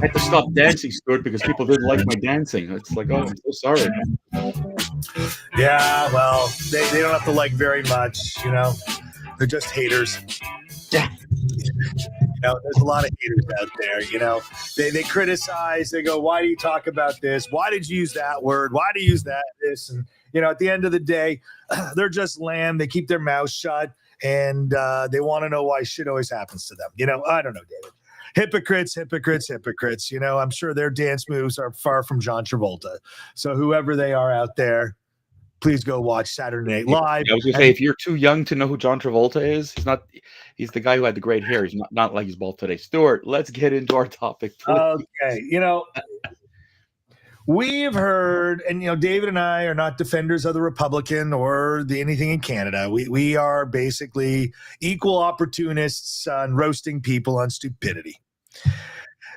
had to stop dancing, Stuart, because people didn't like my dancing. It's like, oh, I'm so sorry. Yeah, well, they don't have to like very much, you know. They're just haters. Yeah. You know, there's a lot of haters out there, you know. They criticize, they go, why do you talk about this? Why did you use that word? Why do you use this? And, you know, at the end of the day, they're just lamb. They keep their mouths shut, and they want to know why shit always happens to them. You know, I don't know, David. Hypocrites. You know, I'm sure their dance moves are far from John Travolta. So whoever they are out there, please go watch Saturday Night Live. I was going to say, if you're too young to know who John Travolta is, he's the guy who had the great hair. He's not like he's bald today. Stuart, let's get into our topic, please. Okay. You know, we've heard, and, you know, David and I are not defenders of the Republican or anything in Canada. We are basically equal opportunists on roasting people on stupidity.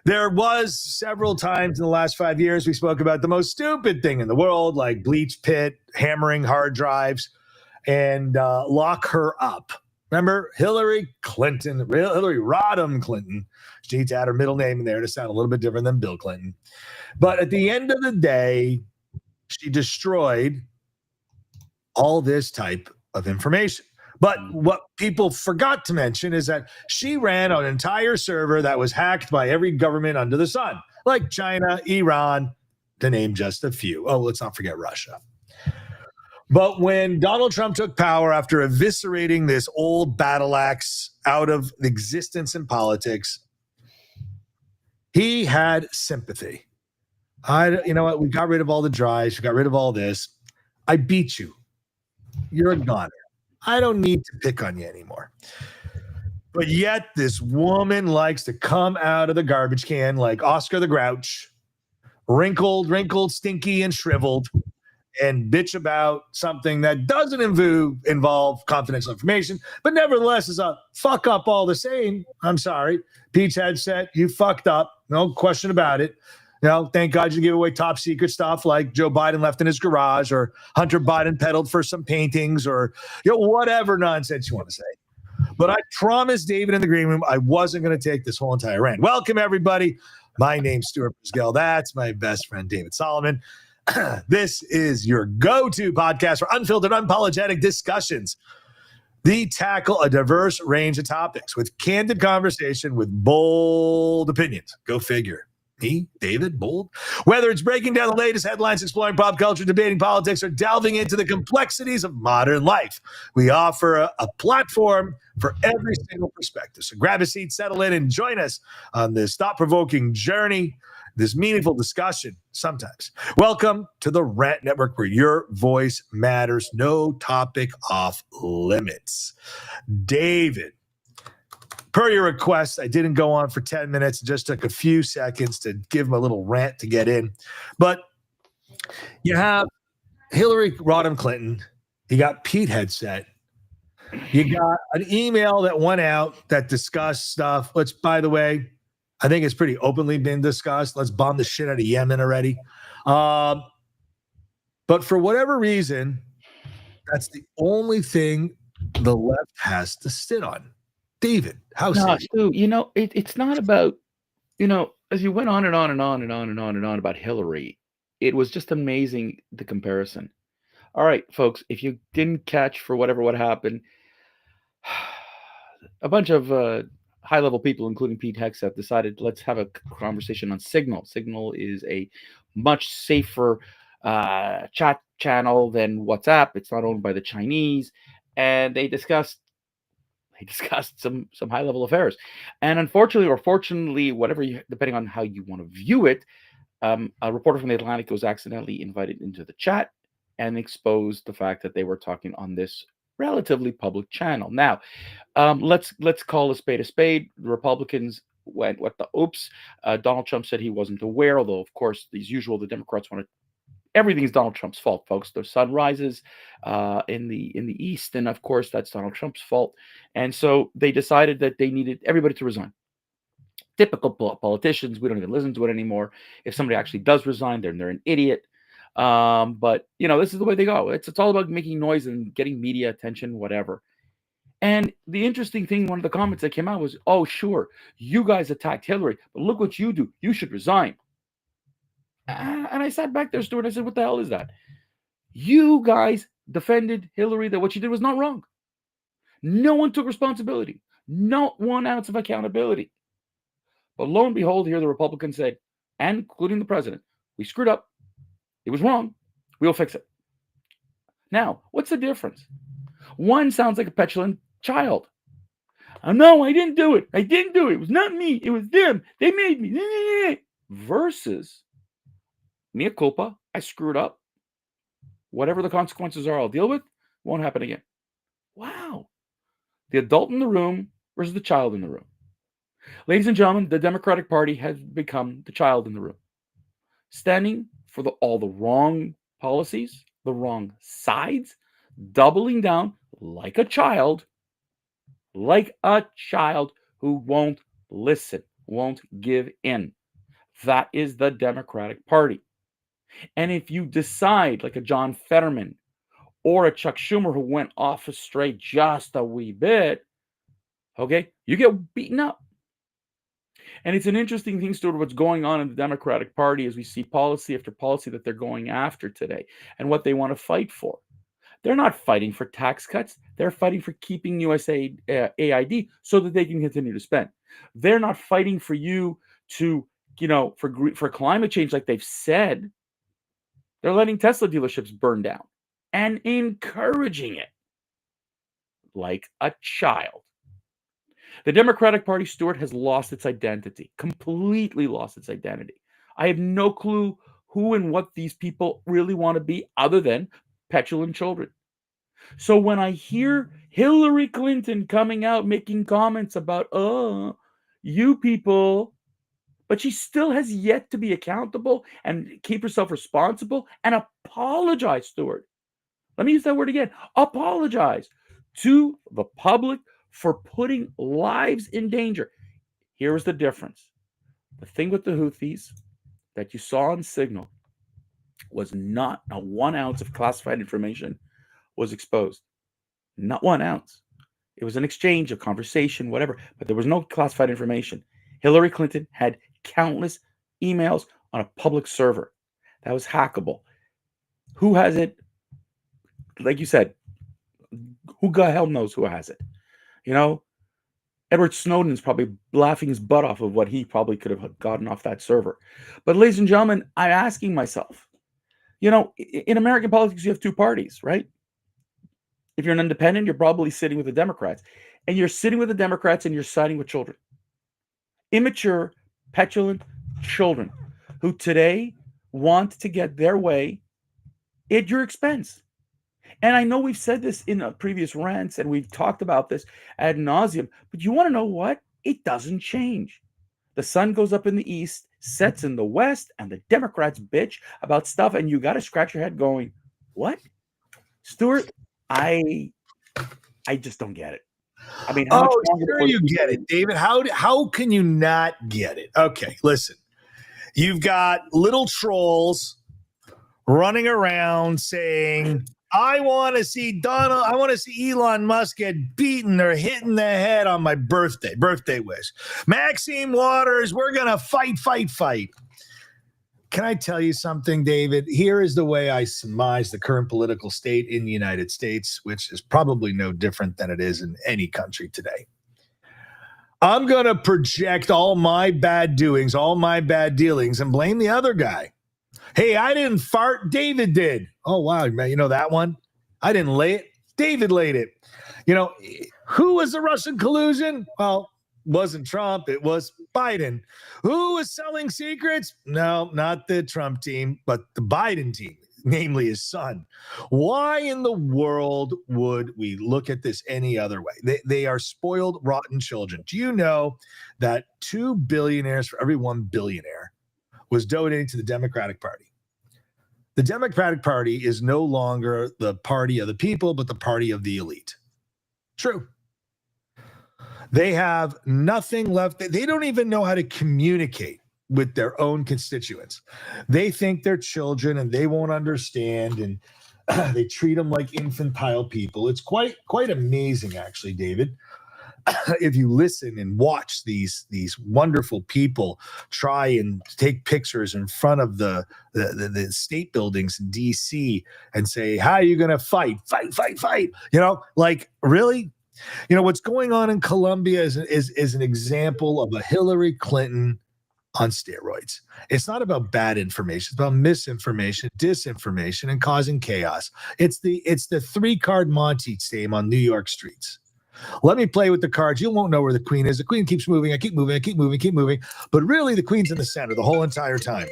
There was several times in the last 5 years we spoke about the most stupid thing in the world, like Bleach Pit, hammering hard drives, and lock her up. Remember Hillary Clinton, Hillary Rodham Clinton. She needs to add her middle name in there to sound a little bit different than Bill Clinton. But at the end of the day, she destroyed all this type of information. But what people forgot to mention is that she ran an entire server that was hacked by every government under the sun, like China, Iran, to name just a few. Oh, let's not forget Russia. But when Donald Trump took power after eviscerating this old battle axe out of existence in politics, he had sympathy. You know what? We got rid of all the drives. We got rid of all this. I beat you. You're a goner. I don't need to pick on you anymore. But yet this woman likes to come out of the garbage can like Oscar the Grouch, wrinkled, stinky, and shriveled, and bitch about something that doesn't involve confidential information, but nevertheless is a fuck up all the same. I'm sorry. Pete's headset, you fucked up. No question about it. You know, thank God you give away top secret stuff like Joe Biden left in his garage, or Hunter Biden peddled for some paintings, or, you know, whatever nonsense you want to say. But I promised David in the green room I wasn't going to take this whole entire rant. Welcome, everybody. My name's Stuart Brisgell. That's my best friend, David Solomon. This is your go-to podcast for unfiltered, unapologetic discussions. They tackle a diverse range of topics with candid conversation with bold opinions. Go figure. Me, David, bold. Whether it's breaking down the latest headlines, exploring pop culture, debating politics, or delving into the complexities of modern life, we offer a platform for every single perspective. So grab a seat, settle in, and join us on this thought-provoking journey, this meaningful discussion sometimes. Welcome to the Rant Network, where your voice matters. No topic off limits. David, per your request, I didn't go on for 10 minutes. It just took a few seconds to give him a little rant to get in. But you have Hillary Rodham Clinton. You got Pete Headset. You got an email that went out that discussed stuff, which, by the way, I think it's pretty openly been discussed. Let's bomb the shit out of Yemen already. But for whatever reason, that's the only thing the left has to sit on. David, how No, so? Stu, you know, it's not about, you know, as you went on and on and on and on and on and on about Hillary, it was just amazing, the comparison. All right, folks, if you didn't catch for what happened, a bunch of high-level people, including Pete Hegseth, decided let's have a conversation on Signal. Signal is a much safer chat channel than WhatsApp. It's not owned by the Chinese, and they discussed some high-level affairs. And unfortunately, or fortunately, whatever you, depending on how you want to view it, a reporter from the Atlantic was accidentally invited into the chat and exposed the fact that they were talking on this relatively public channel. Now, let's call a spade a spade. The Republicans went with the oops. Donald Trump said he wasn't aware, although of course, as usual, the Democrats want to. Everything's Donald Trump's fault, folks. The sun rises in the east, and of course, that's Donald Trump's fault. And so they decided that they needed everybody to resign. Typical politicians, we don't even listen to it anymore. If somebody actually does resign, they're an idiot. But you know, this is the way they go. It's all about making noise and getting media attention, whatever. And the interesting thing, one of the comments that came out was, oh, sure, you guys attacked Hillary, but look what you do. You should resign. And I sat back there, Stuart, I said, what the hell is that? You guys defended Hillary, that what she did was not wrong. No one took responsibility. Not 1 ounce of accountability. But lo and behold, here the Republicans said, and including the president, we screwed up. It was wrong. We'll fix it. Now, what's the difference? One sounds like a petulant child. Oh, no, I didn't do it. I didn't do it. It was not me. It was them. They made me. Versus, mea culpa, I screwed up. Whatever the consequences are, I'll deal with. Won't happen again. Wow. The adult in the room versus the child in the room. Ladies and gentlemen, the Democratic Party has become the child in the room, standing for all the wrong policies, the wrong sides, doubling down like a child who won't listen, won't give in. That is the Democratic Party. And if you decide, like a John Fetterman or a Chuck Schumer who went off astray just a wee bit, okay, you get beaten up. And it's an interesting thing, Stuart, what's going on in the Democratic Party as we see policy after policy that they're going after today and what they want to fight for. They're not fighting for tax cuts. They're fighting for keeping USAID so that they can continue to spend. They're not fighting for you to, for climate change like they've said. They're letting Tesla dealerships burn down and encouraging it like a child. The Democratic Party, Stuart, has lost its identity, completely lost its identity. I have no clue who and what these people really want to be other than petulant children. So when I hear Hillary Clinton coming out making comments about, you people, but she still has yet to be accountable and keep herself responsible and apologize, Stuart. Let me use that word again. Apologize to the public for putting lives in danger. Here is the difference. The thing with the Houthis that you saw on Signal was not 1 ounce of classified information was exposed. Not 1 ounce. It was an exchange, a conversation, whatever, but there was no classified information. Hillary Clinton had countless emails on a public server that was hackable. Who has it? Like you said, who the hell knows who has it? Edward Snowden's probably laughing his butt off of what he probably could have gotten off that server. But ladies and gentlemen, I'm asking myself, in American politics, you have two parties, right? If you're an independent, you're probably sitting with the Democrats. And you're sitting with the Democrats and you're siding with children. Immature, petulant children who today want to get their way at your expense. And I know we've said this in previous rants and we've talked about this ad nauseum, but you want to know what? It doesn't change. The sun goes up in the east, sets in the west, and the Democrats bitch about stuff, and you got to scratch your head going, what? Stuart, I just don't get it. I mean, how much sure you get it, David. How can you not get it? Okay, listen. You've got little trolls running around saying, I want to see Elon Musk get beaten or hit in the head on my birthday wish. Maxine Waters, we're going to fight. Can I tell you something, David? Here is the way I surmise the current political state in the United States, which is probably no different than it is in any country today. I'm going to project all my bad doings, all my bad dealings, and blame the other guy. Hey, I didn't fart. David did. Oh, wow. You know that one? I didn't lay it. David laid it. Who was the Russian collusion? Well, wasn't Trump. It was Biden. Who was selling secrets? No, not the Trump team, but the Biden team, namely his son. Why in the world would we look at this any other way? They are spoiled, rotten children. Do you know that 2 billionaires for every 1 billionaire was donating to the Democratic Party? The Democratic Party is no longer the party of the people, but the party of the elite. True. They have nothing left. They don't even know how to communicate with their own constituents. They think they're children and they won't understand. And They treat them like infantile people. It's quite amazing, actually, David. If you listen and watch these wonderful people try and take pictures in front of the state buildings in DC and say, how are you going to fight? You know, like, really? You know, what's going on in Colombia is an example of a Hillary Clinton on steroids. It's not about bad information. It's about misinformation, disinformation, and causing chaos. It's the 3-card Monty game on New York streets. Let me play with the cards. You won't know where the queen is. The queen keeps moving. I keep moving. But really, the queen's in the center the whole entire time.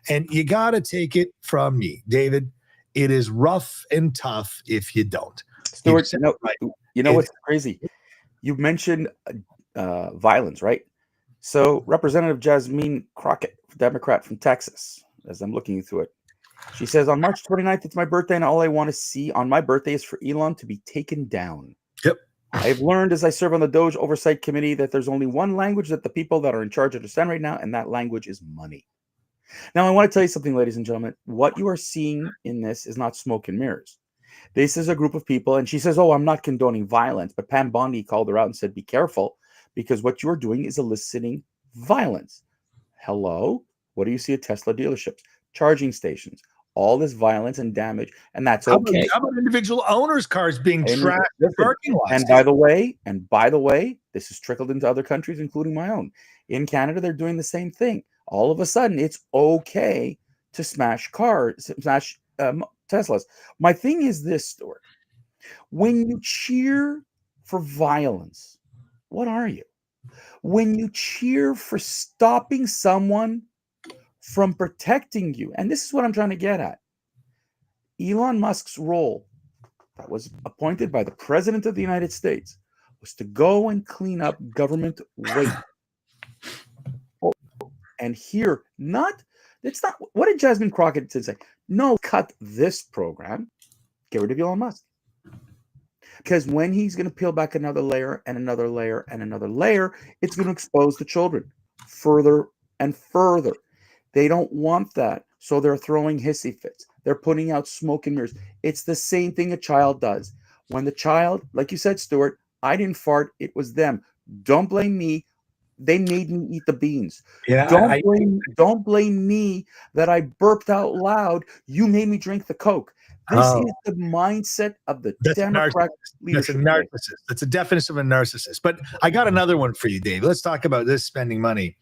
And you got to take it from me, David. It is rough and tough if you don't. Stuart, you know what's crazy? You mentioned violence, right? So Representative Jasmine Crockett, Democrat from Texas, as I'm looking through it, she says, on March 29th, it's my birthday, and all I want to see on my birthday is for Elon to be taken down. Yep. I've learned as I serve on the Doge Oversight Committee that there's only one language that the people that are in charge understand right now, and that language is money. Now, I want to tell you something, ladies and gentlemen. What you are seeing in this is not smoke and mirrors. This is a group of people, and she says, oh, I'm not condoning violence, but Pam Bondi called her out and said, be careful, because what you're doing is eliciting violence. Hello? What do you see at Tesla dealerships? Charging stations. All this violence and damage, and that's okay. How about individual owners' cars being trashed in parking lots? And by the way, this has trickled into other countries, including my own. In Canada, they're doing the same thing. All of a sudden, it's okay to smash Teslas. My thing is this, Stuart. When you cheer for violence, what are you? When you cheer for stopping someone from protecting you, and this is what I'm trying to get at. Elon Musk's role that was appointed by the President of the United States was to go and clean up government waste. And here, it's not, what did Jasmine Crockett say? No, cut this program, get rid of Elon Musk. Because when he's going to peel back another layer and another layer and another layer, it's going to expose the children further and further. They don't want that. So they're throwing hissy fits. They're putting out smoke and mirrors. It's the same thing a child does. When the child, like you said, Stuart, I didn't fart. It was them. Don't blame me. They made me eat the beans. Yeah, don't blame me that I burped out loud. You made me drink the Coke. This is the mindset of the Democrat leadership. That's a narcissist. That's a definition of a narcissist. But I got another one for you, Dave. Let's talk about this spending money.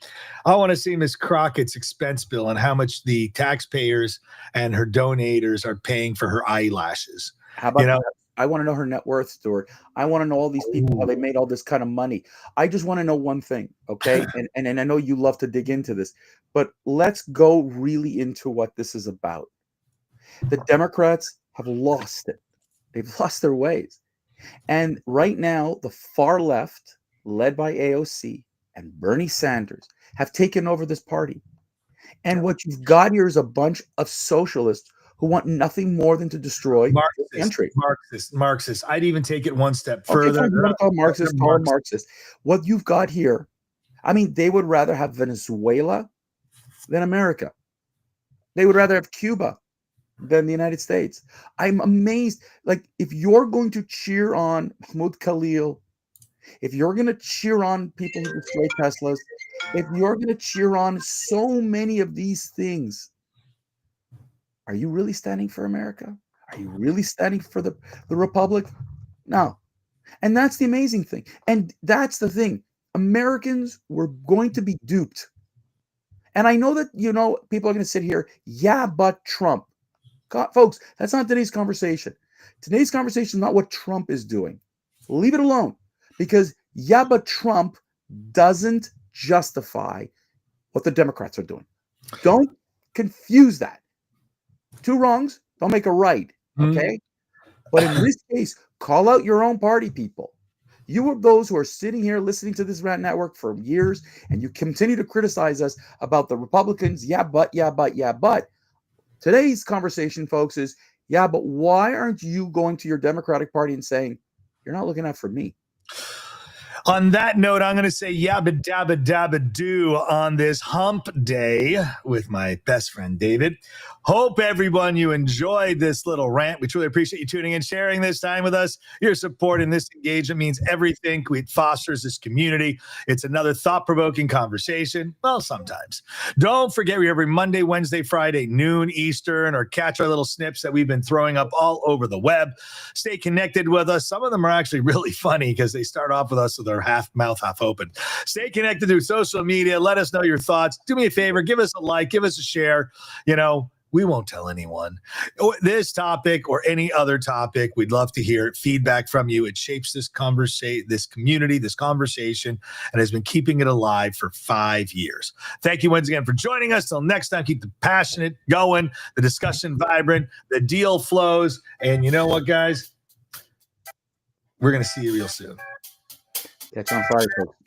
I want to see Ms. Crockett's expense bill and how much the taxpayers and her donators are paying for her eyelashes. How about that? I want to know her net worth, Stuart. I want to know all these people, how they made all this kind of money. I just want to know one thing, okay? and I know you love to dig into this, but let's go really into what this is about. The Democrats have lost it. They've lost their ways. And right now, the far left, led by AOC and Bernie Sanders, have taken over this party. And what you've got here is a bunch of socialists who want nothing more than to destroy the country. Marxist. I'd even take it one step further. Marxist. What you've got here, I mean, they would rather have Venezuela than America. They would rather have Cuba than the United States. I'm amazed. Like, if you're going to cheer on Mahmoud Khalil, if you're going to cheer on people who destroy Teslas, if you're going to cheer on so many of these things, are you really standing for America? Are you really standing for the Republic? No. And that's the amazing thing. And that's the thing. Americans were going to be duped. And I know that, people are going to sit here, yeah, but Trump. God, folks, that's not today's conversation. Today's conversation is not what Trump is doing. Leave it alone. Because, yeah, but Trump doesn't justify what the Democrats are doing. Don't confuse that. Two wrongs don't make a right, okay? But in this case, call out your own party people. You are those who are sitting here listening to this rant network for years, and you continue to criticize us about the Republicans. Yeah, but. Today's conversation, folks, is, yeah, but why aren't you going to your Democratic Party and saying, you're not looking out for me? On that note, I'm going to say yabba dabba dabba do on this hump day with my best friend, David. Hope everyone you enjoyed this little rant. We truly appreciate you tuning in, sharing this time with us. Your support and this engagement means everything. It fosters this community. It's another thought-provoking conversation. Well, sometimes. Don't forget, we're every Monday, Wednesday, Friday, noon Eastern, or catch our little snips that we've been throwing up all over the web. Stay connected with us. Some of them are actually really funny because they start off with us with their mouth half open. Stay connected through social media. Let us know your thoughts. Do me a favor. Give us a like. Give us a share. We won't tell anyone this topic or any other topic. We'd love to hear feedback from you. It shapes this community, this conversation, and has been keeping it alive for 5 years. Thank you once again for joining us. Till next time, keep the passionate going, the discussion vibrant, the deal flows. And you know what, guys? We're going to see you real soon. Catch on fire, folks.